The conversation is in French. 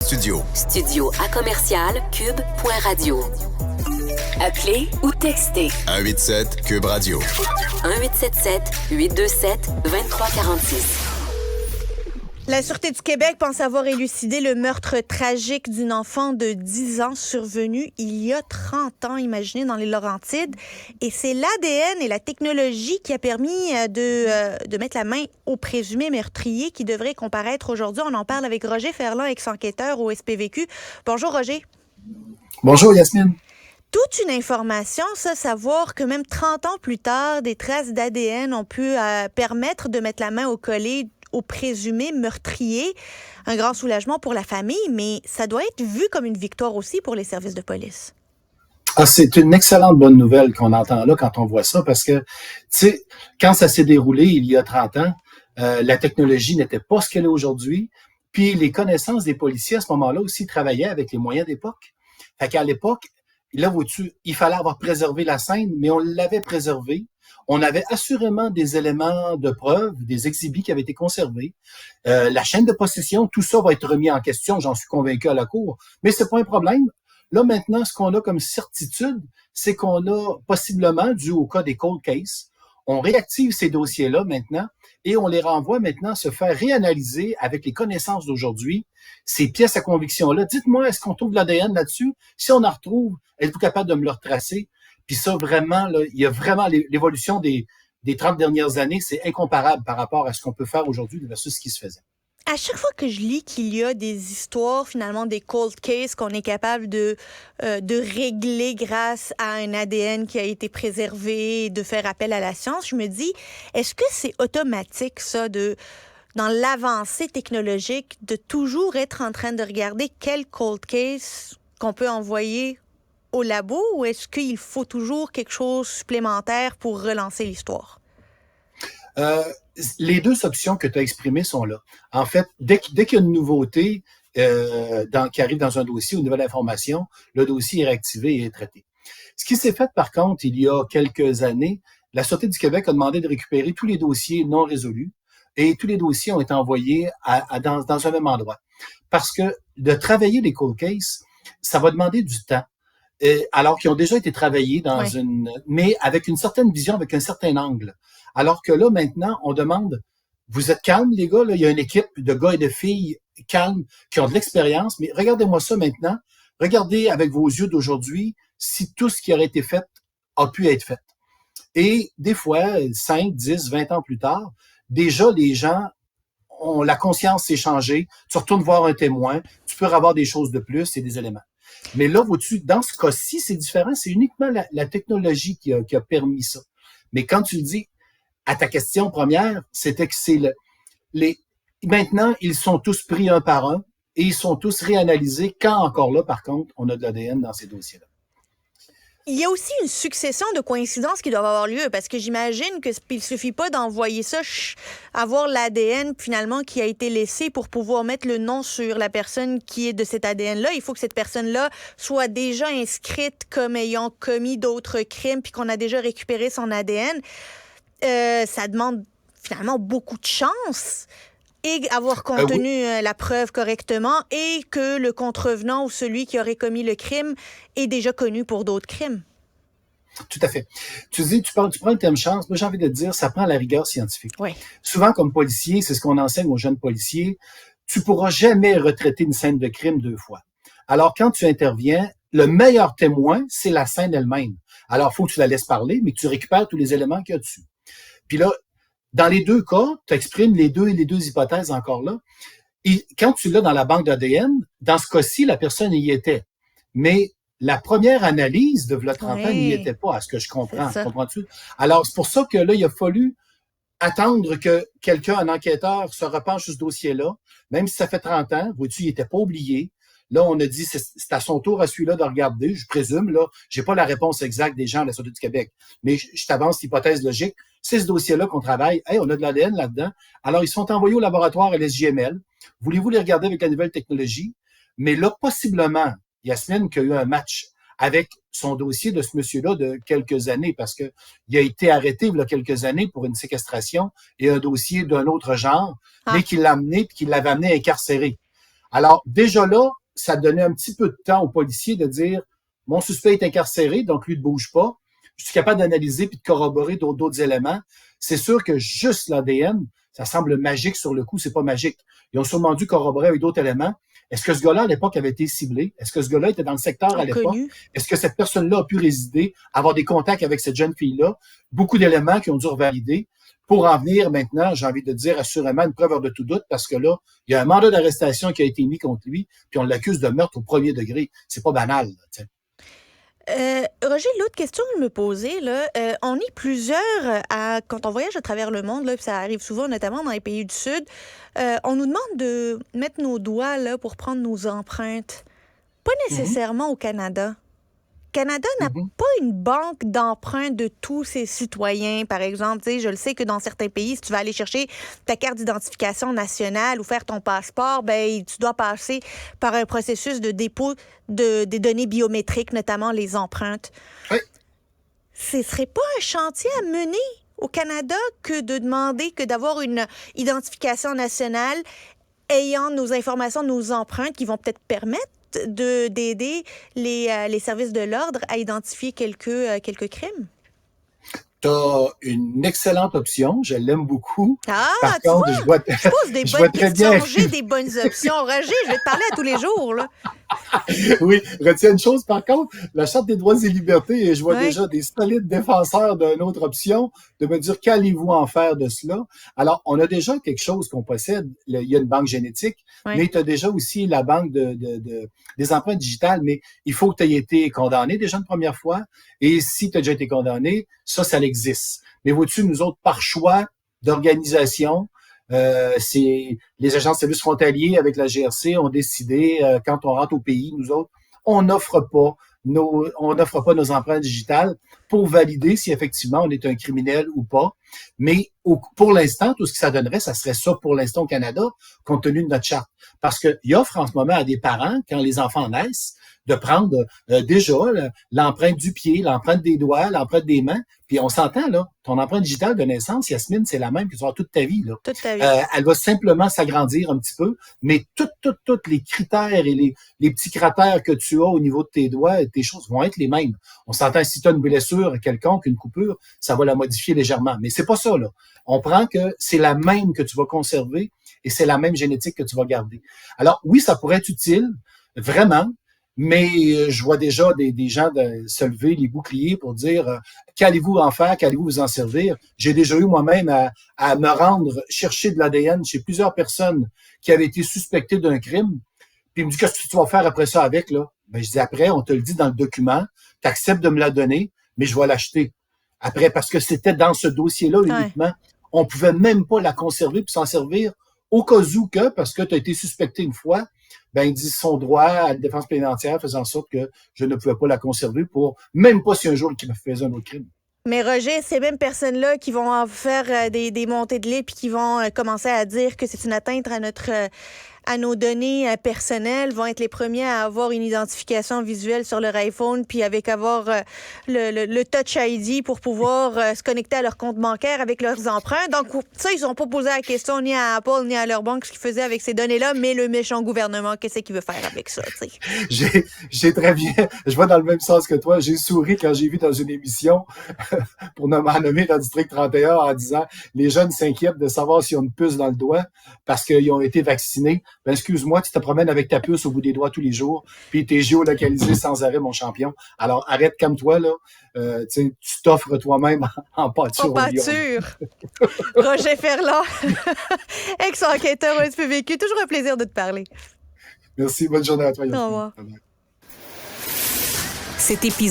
studio. Studio à commercial cube.radio. Appelez ou textez. 187 Cube Radio. 1877-827-2346. La Sûreté du Québec pense avoir élucidé le meurtre tragique d'une enfant de 10 ans survenu il y a 30 ans, imaginez, dans les Laurentides. Et c'est l'ADN et la technologie qui a permis de mettre la main au présumé meurtrier qui devrait comparaître aujourd'hui. On en parle avec Roger Ferland, ex-enquêteur au SPVQ. Bonjour, Roger. Bonjour, Yasmine. Toute une information, ça, savoir que même 30 ans plus tard, des traces d'ADN ont pu permettre de mettre la main au collet au présumé meurtrier. Un grand soulagement pour la famille, mais ça doit être vu comme une victoire aussi pour les services de police. C'est une excellente bonne nouvelle qu'on entend là quand on voit ça, parce que, tu sais, quand ça s'est déroulé il y a 30 ans, la technologie n'était pas ce qu'elle est aujourd'hui, puis les connaissances des policiers à ce moment-là aussi travaillaient avec les moyens d'époque. Fait qu'à l'époque, là, vois-tu, il fallait avoir préservé la scène, mais on l'avait préservée. On avait assurément des éléments de preuve, des exhibits qui avaient été conservés. La chaîne de possession, tout ça va être remis en question, j'en suis convaincu à la Cour. Mais c'est pas un problème. Là, maintenant, ce qu'on a comme certitude, c'est qu'on a possiblement, dû au cas des cold cases, on réactive ces dossiers-là maintenant et on les renvoie maintenant se faire réanalyser avec les connaissances d'aujourd'hui, ces pièces à conviction-là. Dites-moi, est-ce qu'on trouve de l'ADN là-dessus? Si on en retrouve, êtes-vous capable de me le retracer? Puis ça, vraiment, là, il y a vraiment l'évolution des 30 dernières années, c'est incomparable par rapport à ce qu'on peut faire aujourd'hui versus ce qui se faisait. À chaque fois que je lis qu'il y a des histoires, finalement, des cold cases qu'on est capable de régler grâce à un ADN qui a été préservé et de faire appel à la science, je me dis, est-ce que c'est automatique, ça, dans l'avancée technologique, de toujours être en train de regarder quel cold case qu'on peut envoyer au labo, ou est-ce qu'il faut toujours quelque chose supplémentaire pour relancer l'histoire? Les deux options que tu as exprimées sont là. En fait, dès qu'il y a une nouveauté qui arrive dans un dossier ou une nouvelle information, le dossier est réactivé et est traité. Ce qui s'est fait, par contre, il y a quelques années, la Sûreté du Québec a demandé de récupérer tous les dossiers non résolus et tous les dossiers ont été envoyés dans un même endroit. Parce que de travailler les cold cases, ça va demander du temps. Alors qu'ils ont déjà été travaillés mais avec une certaine vision, avec un certain angle. Alors que là, maintenant, on demande, vous êtes calmes, les gars, là, il y a une équipe de gars et de filles calmes qui ont de l'expérience, mais regardez-moi ça maintenant. Regardez avec vos yeux d'aujourd'hui si tout ce qui aurait été fait a pu être fait. Et des fois, 5, 10, 20 ans plus tard, déjà, les gens ont la conscience s'est changée. Tu retournes voir un témoin, tu peux avoir des choses de plus et des éléments. Mais là, vois-tu, dans ce cas-ci, c'est différent. C'est uniquement la technologie qui a permis ça. Mais quand tu le dis, à ta question première, c'était que maintenant, ils sont tous pris un par un et ils sont tous réanalysés quand encore là, par contre, on a de l'ADN dans ces dossiers-là. Il y a aussi une succession de coïncidences qui doivent avoir lieu, parce que j'imagine qu'il ne suffit pas d'envoyer ça, avoir l'ADN finalement qui a été laissé pour pouvoir mettre le nom sur la personne qui est de cet ADN-là. Il faut que cette personne-là soit déjà inscrite comme ayant commis d'autres crimes puis qu'on a déjà récupéré son ADN. Ça demande finalement beaucoup de chance et avoir contenu la preuve correctement et que le contrevenant ou celui qui aurait commis le crime est déjà connu pour d'autres crimes. Tout à fait. Tu prends le terme chance. Moi, j'ai envie de te dire, ça prend la rigueur scientifique. Oui. Souvent, comme policier, c'est ce qu'on enseigne aux jeunes policiers, tu pourras jamais retraiter une scène de crime 2 fois. Alors, quand tu interviens, le meilleur témoin, c'est la scène elle-même. Alors, il faut que tu la laisses parler, mais que tu récupères tous les éléments qu'il y a dessus. Puis là, dans les 2 cas, tu exprimes les deux hypothèses encore là. Et quand tu l'as dans la banque d'ADN, dans ce cas-ci, la personne y était. Mais la première analyse de 30 ans n'y était pas, à ce que je comprends. Comprends-tu? Alors, c'est pour ça que là, il a fallu attendre que quelqu'un, un enquêteur, se repenche sur ce dossier-là, même si ça fait 30 ans, vois-tu, il n'était pas oublié. Là, on a dit, c'est à son tour à celui-là de regarder. Je présume, là, j'ai pas la réponse exacte des gens à la Sûreté du Québec, mais je t'avance l'hypothèse logique. C'est ce dossier-là qu'on travaille. Hey, on a de l'ADN là-dedans. Alors, ils sont envoyés au laboratoire à l'SJML. Voulez-vous les regarder avec la nouvelle technologie? Mais là, possiblement, Yasmine, qu'il y a eu un match avec son dossier de ce monsieur-là de quelques années, parce que il a été arrêté il y a quelques années pour une séquestration et un dossier d'un autre genre, mais qu'il l'a amené et qu'il l'avait amené incarcéré. Alors, déjà là, ça donnait un petit peu de temps aux policiers de dire « Mon suspect est incarcéré, donc lui ne bouge pas. Je suis capable d'analyser puis de corroborer d'autres éléments. » C'est sûr que juste l'ADN, ça semble magique sur le coup, c'est pas magique. Ils ont sûrement dû corroborer avec d'autres éléments. Est-ce que ce gars-là, à l'époque, avait été ciblé? Est-ce que ce gars-là était dans le secteur à l'époque? Est-ce que cette personne-là a pu résider, avoir des contacts avec cette jeune fille-là? Beaucoup d'éléments qui ont dû revalider pour en venir maintenant, j'ai envie de dire assurément une preuve hors de tout doute, parce que là, il y a un mandat d'arrestation qui a été mis contre lui, puis on l'accuse de meurtre au premier degré. C'est pas banal, là, t'sais. Roger, l'autre question que je me posais, là, on est plusieurs quand on voyage à travers le monde, là, puis ça arrive souvent, notamment dans les pays du Sud, on nous demande de mettre nos doigts là, pour prendre nos empreintes. Pas nécessairement au Canada. Canada n'a pas une banque d'empreintes de tous ses citoyens, par exemple. Tu sais, je le sais que dans certains pays, si tu vas aller chercher ta carte d'identification nationale ou faire ton passeport, ben tu dois passer par un processus de dépôt des données biométriques, notamment les empreintes. Oui. Ce serait pas un chantier à mener au Canada que de demander que d'avoir une identification nationale ayant nos informations, nos empreintes qui vont peut-être permettre d'aider les services de l'ordre à identifier quelques crimes? Tu as une excellente option, je l'aime beaucoup. Ah, par tu contre, vois, je pose des bonnes questions, j'ai des bonnes options. Roger, je vais te parler à tous les jours, là. Oui, retiens une chose par contre, la Charte des droits et libertés, et je vois déjà des solides défenseurs d'une autre option, de me dire qu'allez-vous en faire de cela. Alors, on a déjà quelque chose qu'on possède, il y a une banque génétique, mais tu as déjà aussi la banque des empreintes digitales, mais il faut que tu aies été condamné déjà une première fois, et si tu as déjà été condamné, ça existe. Mais vois-tu, nous autres, par choix d'organisation, c'est les agences de services frontaliers avec la GRC ont décidé, quand on rentre au pays, nous autres, on n'offre pas nos empreintes digitales pour valider si effectivement on est un criminel ou pas. Mais pour l'instant, tout ce que ça donnerait, ça serait ça pour l'instant au Canada, compte tenu de notre charte. Parce qu'il offre en ce moment à des parents, quand les enfants naissent, de prendre déjà l'empreinte du pied, l'empreinte des doigts, l'empreinte des mains. Puis on s'entend, là, ton empreinte digitale de naissance, Yasmine, c'est la même que tu vas avoir toute ta vie. Là. Toute ta vie. Elle va simplement s'agrandir un petit peu, mais tous les critères et les petits cratères que tu as au niveau de tes doigts et tes choses vont être les mêmes. On s'entend, si tu as une blessure quelconque, une coupure, ça va la modifier légèrement. Mais c'est pas ça, là. On prend que c'est la même que tu vas conserver et c'est la même génétique que tu vas garder. Alors, oui, ça pourrait être utile, vraiment, mais je vois déjà des gens se lever les boucliers pour dire qu'allez-vous en faire, qu'allez-vous vous en servir. J'ai déjà eu moi-même à me rendre chercher de l'ADN chez plusieurs personnes qui avaient été suspectées d'un crime. Puis il me dit, qu'est-ce que tu vas faire après ça avec, là? Ben, je dis, après, on te le dit dans le document, tu acceptes de me la donner, mais je vais l'acheter. Après, parce que c'était dans ce dossier-là uniquement. On pouvait même pas la conserver puis s'en servir au cas où que, parce que tu as été suspecté une fois, ben, ils disent son droit à la défense plénitaire faisant en sorte que je ne pouvais pas la conserver pour, même pas si un jour il me faisait un autre crime. Mais Roger, ces mêmes personnes-là qui vont en faire des montées de lait puis qui vont commencer à dire que c'est une atteinte à nos données personnelles vont être les premiers à avoir une identification visuelle sur leur iPhone puis avec avoir le Touch ID pour pouvoir se connecter à leur compte bancaire avec leurs empreintes. Donc ça, ils n'ont pas posé la question ni à Apple ni à leur banque ce qu'ils faisaient avec ces données-là, mais le méchant gouvernement, qu'est-ce qu'il veut faire avec ça, tu sais? J'ai très bien, je vais dans le même sens que toi, j'ai souri quand j'ai vu dans une émission pour m'en nommer dans le District 31 en disant les jeunes s'inquiètent de savoir s'ils ont une puce dans le doigt parce qu'ils ont été vaccinés. Ben, excuse-moi, tu te promènes avec ta puce au bout des doigts tous les jours, puis t'es géolocalisé sans arrêt, mon champion. Alors, arrête comme toi, là. Tu t'offres toi-même en pâture. En pâture. Roger Ferland, ex-enquêteur au SPVQ. Toujours un plaisir de te parler. Merci, bonne journée à toi. Au revoir. Cet épisode